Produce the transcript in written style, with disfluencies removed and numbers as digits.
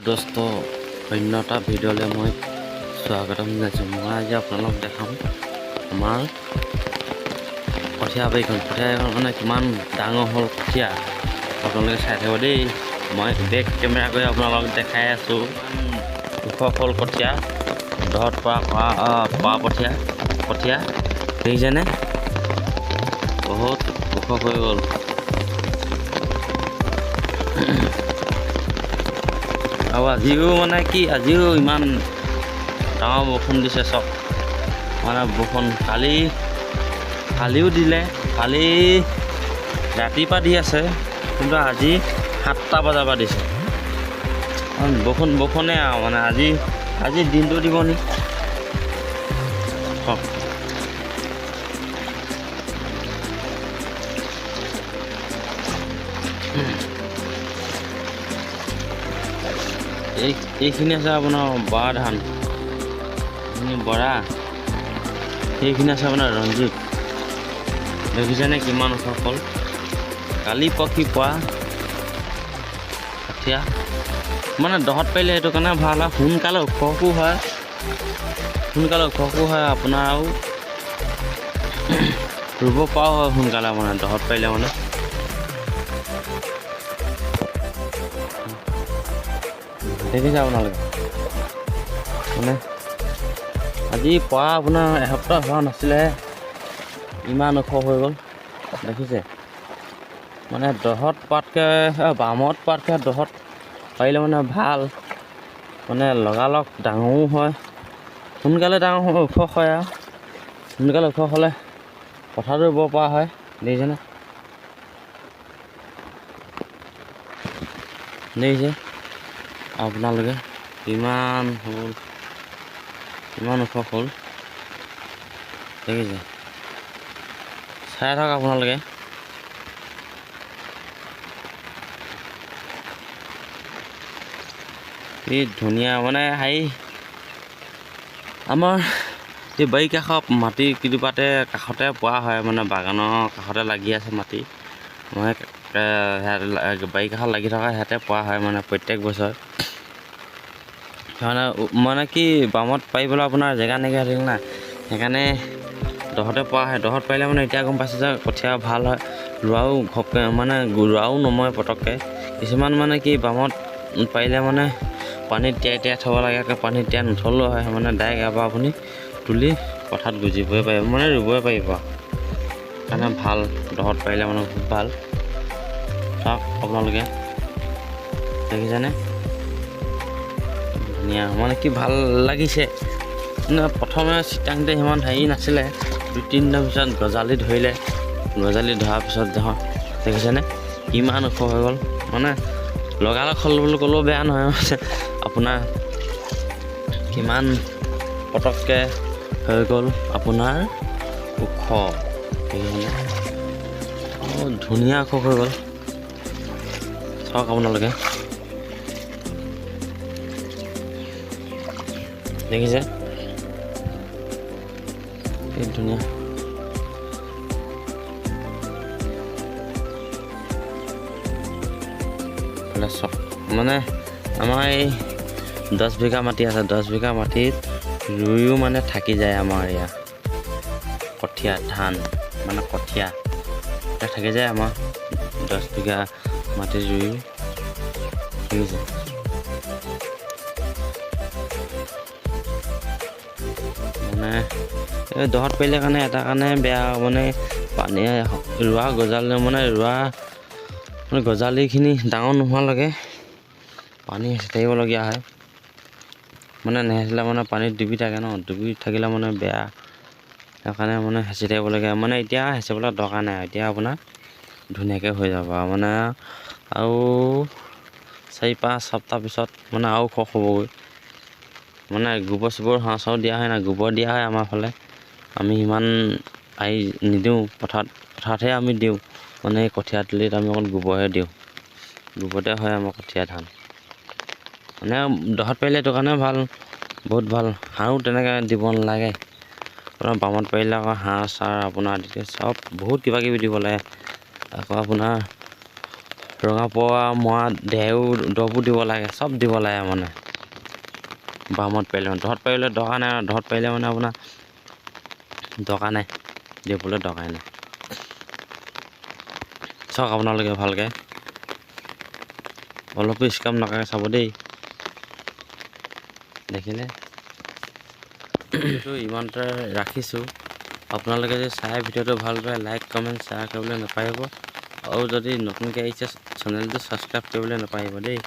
দোস্ত অন্য এটা ভিডিঅ'লৈ মই স্বাগতম জনাইছোঁ। মই আজি আপোনালোকক দেখাম আমাৰ কঠীয়া বাৰীখন মানে কিমান ডাঙৰ হ'ল কঠীয়া। আপোনালোকে চাই থাকিব দেই। মই বেক কেমেৰা কৰি আপোনালোকক দেখাই আছোঁ। ওখ হ'ল কঠীয়া, দহত পৰা কঠীয়া দেখিছেনে? বহুত ওখ হৈ গ'ল। আৰু আজিও আজিও ইমান ডাঙৰ বৰষুণ দিছে। চব মানে বৰষুণ কালিও দিলে, কালি ৰাতিপুৱা দি আছে, কিন্তু আজি 7টা বজাৰ পৰা দিছে বৰষুণে আৰু মানে আজি দিনটো দিব নি। এইখিনি আছে আপোনাৰ বৰা ধান, এইখিনি বৰা, সেইখিনি আছে আপোনাৰ ৰঞ্জিত। দেখিছেনে কিমান ওখ হ'ল? কালি পকি পোৱা কঠীয়া মানে দহত পাৰিলে সেইটো কাৰণে ভাল হয়, সোনকালে ওখকো হয় আপোনাৰ, আৰু ৰুব পৰাও হয় সোনকালে মানে দহত পাৰিলে মানে। দেখিছে আপোনালোকে মানে আজি পৰা আপোনাৰ এসপ্তাহ হোৱা নাছিলেহে ইমান ওখ হৈ গ'ল। দেখিছে মানে দহত বামত পাতকৈ দহত পাৰিলে মানে ভাল, মানে লগালগ ডাঙৰো হয়, সোনকালে ডাঙৰ ওখ হয়। আৰু সোনকালে ওখ হ'লে পথাৰটো ৰুব পৰা হয়। দেখিছেনে? দেখিছে আপোনালোকে কিমান ওখ হ'ল দেখিছে? চাই থাকক আপোনালোকে। কি ধুনীয়া মানে আমাৰ এই বাৰী কাষৰ মাটি কেইডোবাতে কাষতে পোৱা হয়, মানে বাগানৰ কাষতে লাগি আছে মাটি। মই বাৰী কাষত লাগি থকা সিহঁতে পোৱা হয় মানে প্ৰত্যেক বছৰ। মানে কি বামত পাৰিবলৈ আপোনাৰ জেগা নাইকিয়া হৈ থাকিল না, সেইকাৰণে দহতে পোৱা হয়। দহত পাৰিলে মানে এতিয়া গম পাইছোঁ যে কঠীয়া ভাল হয়, ৰোৱাও নমৰে পটককৈ। কিছুমান মানে কি বামত পাৰিলে মানে পানীত তিয়াই থ'ব লাগে, পানীত তিয়াই নথ'লেও হয়, মানে ডাইৰেক্ট এবাৰ আপুনি তুলি পথাৰত গুজিবই পাৰিব, মানে ৰুবই পাৰিব। সেইকাৰণে ভাল, দহত পাৰিলে মানে খুব ভাল। চাওক আপোনালোকে দেখিছেনে? ধুনীয়া মানে কি ভাল লাগিছে। প্ৰথমে চিটাংতে সিমান হেৰি নাছিলে, 2-3 দিনৰ পিছত গজালি ধৰিলে। গজালি ধৰাৰ পিছত দেখিছেনে কিমান ওখ হৈ গ'ল? মানে লগালগ হ'ল বুলি ক'লেও বেয়া নহয়, আপোনাৰ কিমান পটককৈ হৈ গ'ল আপোনাৰ ওখ। দেখিছেনে? ধুনীয়া ওখ হৈ গ'ল। চাওক আপোনালোকে দেখিছে কি ধুনীয়া। মানে আমাৰ এই 10 বিঘা মাটি আছে, 10 বিঘা মাটিত ৰুইও মানে থাকি যায় আমাৰ ইয়াত কঠীয়া ধান, মানে কঠীয়া থাকি যায় আমাৰ 10 বিঘা মাটি ৰুই। দেখিছে মানে এই দহত পাৰিলে কাৰণে এটা কাৰণে বেয়া, মানে পানী ৰোৱা গজালিখিনি ডাঙৰ নোহোৱালৈকে পানী হেঁচি থাকিবলগীয়া হয়। মানে নেহেচিলে মানে পানীত ডুবি থাকে ন, ডুবি থাকিলে মানে বেয়া, সেইকাৰণে মানে হেঁচি থাকিবলগীয়া। মানে এতিয়া হেঁচিবলৈ দৰকাৰ নাই, এতিয়া আপোনাৰ ধুনীয়াকৈ হৈ যাব মানে, আৰু 4-5 সপ্তাহ পিছত মানে আৰু ওখ হ'বগৈ। মানে গোবৰ সাৰ দিয়া হয় না, গোবৰ দিয়া হয় আমাৰ ফালে। আমি সিমান নিদিওঁ, পথাৰতহে আমি দিওঁ, মানে কঠীয়া তলিত আমি অকল গোবৰহে দিওঁ, গোবৰতে হয় আমাৰ কঠীয়া ধান। মানে দহত পাৰিলে সেইটো কাৰণে ভাল, বহুত ভাল। সাৰো তেনেকৈ দিব নালাগে। আপোনাৰ বামত পাৰিলে আকৌ সাৰ আপোনাৰ চব বহুত কিবাকিবি দিব লাগে। আকৌ আপোনাৰ ৰঙা পোৱা মৰা দেও দৰবো দিব লাগে, চব দিব লাগে মানে বামত পাৰিলে মানে। ধৰত পাৰিলে দৰকাৰ নাই, ধৰত পাৰিলে মানে আপোনাৰ দৰকাৰ নাই, দিবলৈ দৰকাৰ নাই। চাওক আপোনালোকে ভালকৈ, অলপো স্কাম নকৰাকৈ চাব দেই। দেখিলে ইমানতে ৰাখিছোঁ। আপোনালোকে যদি চাই ভিডিঅ'টো ভাল পায় লাইক কমেণ্ট শ্বেয়াৰ কৰিবলৈ নাপাহৰিব, আৰু যদি নতুনকৈ আহিছে চেনেলটো ছাবস্ক্ৰাইব কৰিবলৈ নাপাহৰিব দেই।